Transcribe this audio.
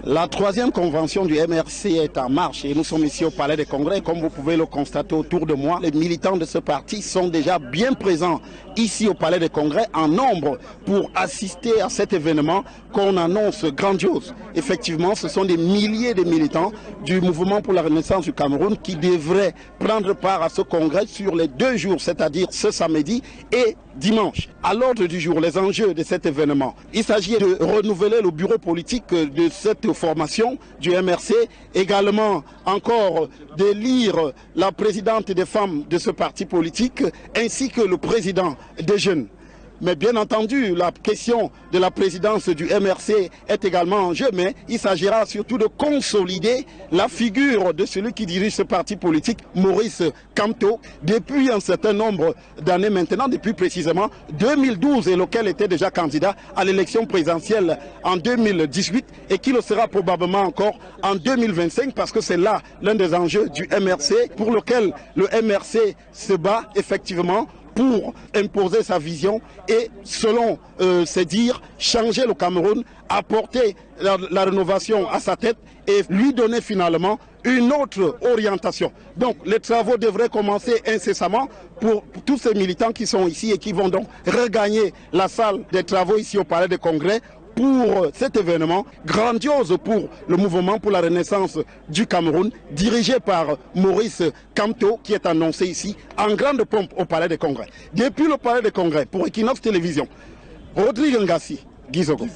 La troisième convention du MRC est en marche et nous sommes ici au Palais des Congrès. Comme vous pouvez le constater autour de moi, les militants de ce parti sont déjà bien présents ici au Palais des Congrès en nombre pour assister à cet événement qu'on annonce grandiose. Effectivement, ce sont des milliers de militants du mouvement pour la renaissance du Cameroun qui devraient prendre part à ce congrès sur les 2 jours, c'est-à-dire ce samedi et dimanche. À l'ordre du jour, les enjeux de cet événement. Il s'agit de renouveler le bureau politique de cette formation du MRC, également encore d'élire la présidente des femmes de ce parti politique ainsi que le président des jeunes. Mais bien entendu, la question de la présidence du MRC est également en jeu, mais il s'agira surtout de consolider la figure de celui qui dirige ce parti politique, Maurice Kamto, depuis un certain nombre d'années maintenant, depuis précisément 2012, et lequel était déjà candidat à l'élection présidentielle en 2018 et qui le sera probablement encore en 2025 parce que c'est là l'un des enjeux du MRC pour lequel le MRC se bat effectivement pour imposer sa vision et, selon ses dires, changer le Cameroun, apporter la rénovation à sa tête et lui donner finalement une autre orientation. Donc les travaux devraient commencer incessamment pour tous ces militants qui sont ici et qui vont donc regagner la salle des travaux ici au Palais des Congrès pour cet événement grandiose pour le mouvement pour la renaissance du Cameroun, dirigé par Maurice Kamto, qui est annoncé ici en grande pompe au Palais des Congrès. Depuis le Palais des Congrès, pour Equinox Télévision, Rodrigue Ngassi, Guizogo.